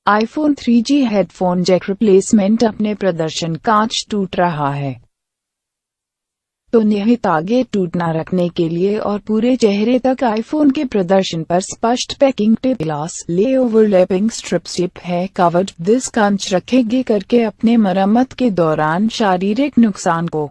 iPhone 3G headphone Jack replacement अपने प्रदर्शन कांच टूट रहा है। तो निहित आगे टूट न रखने के लिए और पूरे चेहरे तक आईफोन के प्रदर्शन पर स्पष्ट पैकिंग टेप ग्लास ले ओवरलैपिंग स्ट्रिप्स टिप है कवर्ड दिस कांच रखेंगे करके अपने मरम्मत के दौरान शारीरिक नुकसान को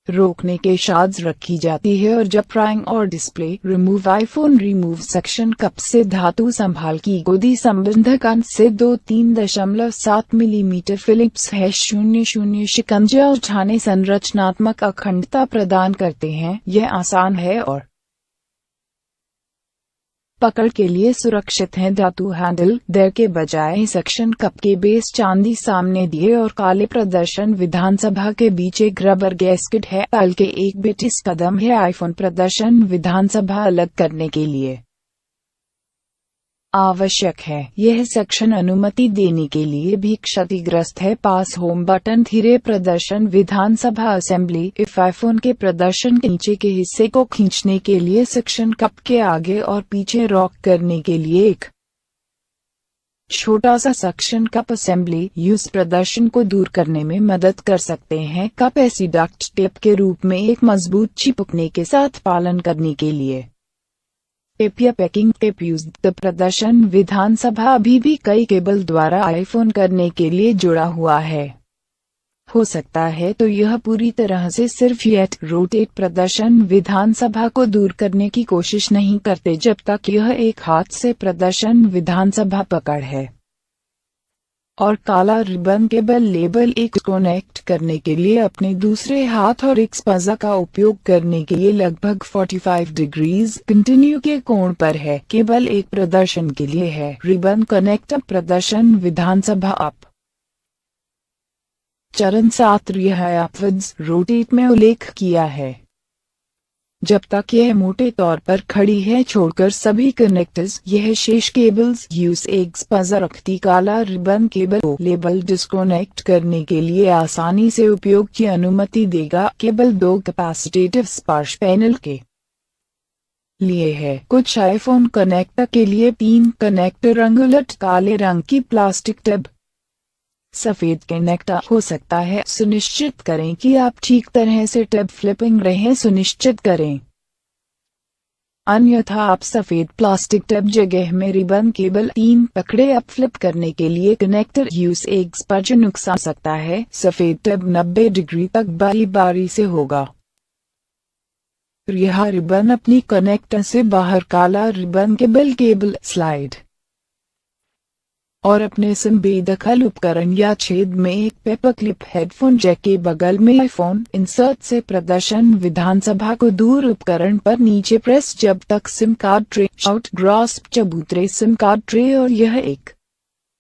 रोकने के शार्ड्स रखी जाती है और जब प्राइंग और display remove iPhone remove section cup से धातु संभाल की गोदी संबंधक अंत से 2-3.7 मिलीमीटर फिलिप्स है 00 शिकंजा उठाने संरचनात्मक अखंडता प्रदान करते हैं। यह आसान है और पकड़ के लिए सुरक्षित है। धातु हैंडल देर के बजाय सेक्शन कप के बेस चांदी सामने दिए और काले प्रदर्शन विधानसभा के बीच एक रबर गैस्केट है। ताल के एक बिट इस कदम है आईफोन प्रदर्शन विधानसभा अलग करने के लिए आवश्यक है। यह सेक्शन अनुमति देने के लिए भी क्षतिग्रस्त है। पास होम बटन धीरे प्रदर्शन विधानसभा असेंबली इफ आईफोन के प्रदर्शन के नीचे के हिस्से को खींचने के लिए सेक्शन कप के आगे और पीछे रॉक करने के लिए एक छोटा सा सक्शन कप असेंबली यूज प्रदर्शन को दूर करने में मदद कर सकते हैं। कप ऐसी डक्ट टेप के रूप में एक मजबूत चिपकने के साथ पालन करने के लिए टेप या पैकिंग टेप यूज्ड प्रदर्शन विधानसभा अभी भी कई केबल द्वारा आईफोन करने के लिए जुड़ा हुआ है। हो सकता है तो यह पूरी तरह से सिर्फ येट रोटेट प्रदर्शन विधानसभा को दूर करने की कोशिश नहीं करते जब तक यह एक हाथ से प्रदर्शन विधानसभा पकड़ है। और काला रिबन केबल लेबल एक कनेक्ट करने के लिए अपने दूसरे हाथ और एक स्पजा का उपयोग करने के लिए लगभग 45 डिग्रीज कंटिन्यू के कोण पर है। केबल एक प्रदर्शन के लिए है। रिबन कनेक्ट प्रदर्शन विधानसभा अप चरण 7 यह अपवर्ड्स रोटेट में उल्लेख किया है। जब तक यह मोटे तौर पर खड़ी है छोड़कर सभी कनेक्टर्स यह शेष केबल्स यूज एक स्पजा रखती काला रिबन केबल को लेबल डिस्कनेक्ट करने के लिए आसानी से उपयोग की अनुमति देगा। केबल 2 कैपेसिटिव स्पर्श पैनल के लिए है। कुछ आईफोन कनेक्टर के लिए 3 कनेक्टर रंग उलट काले रंग की प्लास्टिक टेप सफेद कनेक्टर हो सकता है। सुनिश्चित करें कि आप ठीक तरह से टैब फ्लिपिंग रहें सुनिश्चित करें, अन्यथा आप सफेद प्लास्टिक टैब जगह में रिबन केबल 3 पकड़े अप फ्लिप करने के लिए कनेक्टर यूज एक स्पर्श नुकसान सकता है। सफेद टैब 90 डिग्री तक बारी बारी से होगा। यह रिबन अपनी कनेक्टर से बाहर काला रिबन केबल स्लाइड और अपने सिम बेदखल उपकरण या छेद में एक पेपर क्लिप हेडफोन जैक के बगल में आईफोन इंसर्ट से प्रदर्शन विधानसभा को दूर उपकरण पर नीचे प्रेस जब तक SIM card tray out grasp चबूतरे सिम कार्ड ट्रे और यह एक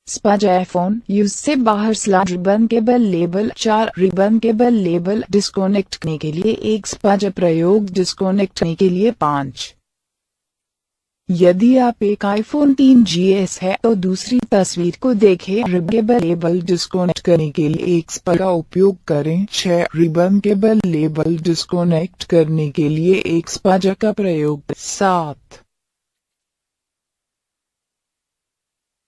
स्पज आईफोन यूज से बाहर slide ribbon cable label 4 ribbon cable label disconnect करने के लिए एक स्पज प्रयोग डिस्कनेक्ट करने के लिए 5। यदि आप एक आईफोन 3GS है तो दूसरी तस्वीर को देखें। रिबन केबल लेबल डिस्कनेक्ट करने के लिए एक स्पर का उपयोग करें। 6 रिबन केबल लेबल डिस्कनेक्ट करने के लिए एक स्पज का प्रयोग। 7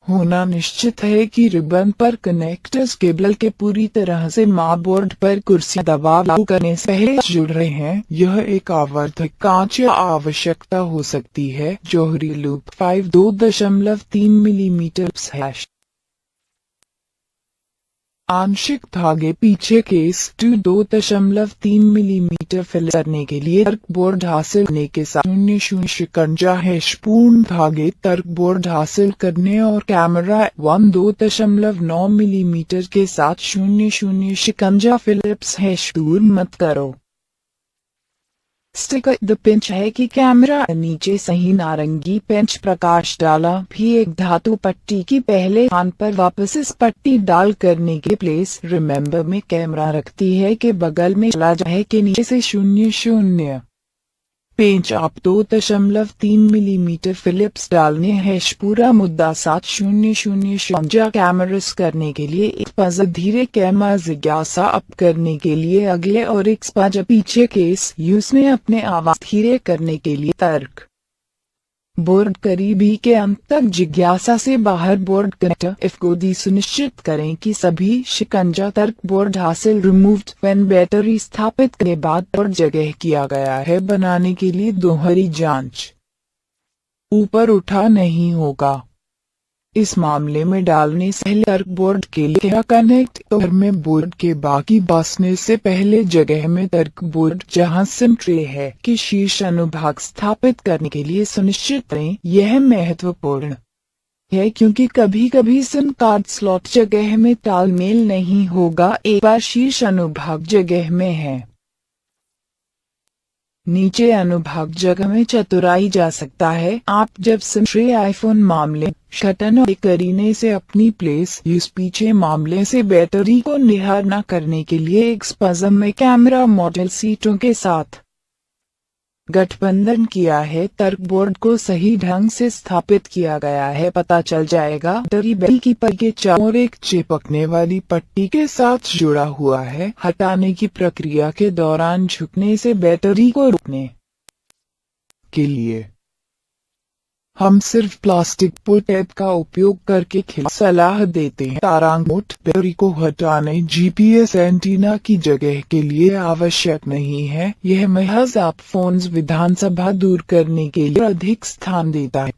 होना निश्चित है कि रिबन पर कनेक्टर्स केबल के पूरी तरह से मादरबोर्ड पर कुर्सी दबाव लागू करने से पहले जुड़ रहे हैं। यह एक आवर्धक कांच या आवश्यकता हो सकती है। जौहरी लूप 5 2.3 मिलीमीटर है। आंशिक धागे पीछे केस 2.3 मिलीमीटर फिल करने के लिए तर्क बोर्ड हासिल करने के साथ 00 शिकंजा है। पूर्ण धागे तर्क बोर्ड हासिल करने और कैमरा 2.9 मिलीमीटर के साथ 00 शिकंजा फिलिप्स है। दूर मत करो स्टिकर द पिंच है कि कैमरा नीचे सही नारंगी पिंच प्रकाश डाला भी एक धातु पट्टी की पहले स्थान पर वापस इस पट्टी डाल करने के प्लेस रिमेंबर में कैमरा रखती है के बगल में चला जाए के नीचे से 00 पेंच आप 2.3 मिलीमीटर फिलिप्स डालने हैं। पूरा मुद्दा 700 शिकंजा कैमरास करने के लिए एक पज़ धीरे कैमरा जिज्ञासा अप करने के लिए अगले और एक स्पज पीछे केस यूज में अपने आवाज धीरे करने के लिए तर्क बोर्ड करीबी के अंत तक जिज्ञासा से बाहर बोर्ड कनेक्टर F को दी सुनिश्चित करें कि सभी शिकंजा तर्क बोर्ड हासिल रिमूव्ड पेन बैटरी स्थापित के बाद और जगह किया गया है बनाने के लिए दोहरी जांच ऊपर उठा नहीं होगा। इस मामले में डालने से पहले तर्क बोर्ड के लिए कनेक्ट और में बोर्ड के बाकी बसने से पहले जगह में तर्क बोर्ड जहां सिम ट्रे है कि शीर्ष अनुभाग स्थापित करने के लिए सुनिश्चित करें। यह महत्वपूर्ण है क्योंकि कभी कभी सिम कार्ड स्लॉट जगह में तालमेल नहीं होगा एक बार शीर्ष अनुभाग जगह में है। नीचे अनुभाग जगह में चतुराई जा सकता है। आप जब सिम ट्रे आईफोन मामले शटन और करीने से अपनी प्लेस यूज पीछे मामले से बैटरी को निहार न करने के लिए एक स्पज़म में कैमरा मॉडल सीटों के साथ गठबंधन किया है। तर्क बोर्ड को सही ढंग से स्थापित किया गया है पता चल जाएगा। बैटरी बैटरी की पर के चारों एक चिपकने वाली पट्टी के साथ जुड़ा हुआ है। हटाने की प्रक्रिया के दौरान झुकने से बैटरी को रोकने के लिए हम सिर्फ प्लास्टिक पुल टेप का उपयोग करके सलाह देते हैं। तारांगोट बैटरी को हटाने GPS एंटीना की जगह के लिए आवश्यक नहीं है। यह महज आप फोन्स विधानसभा दूर करने के लिए अधिक स्थान देता है।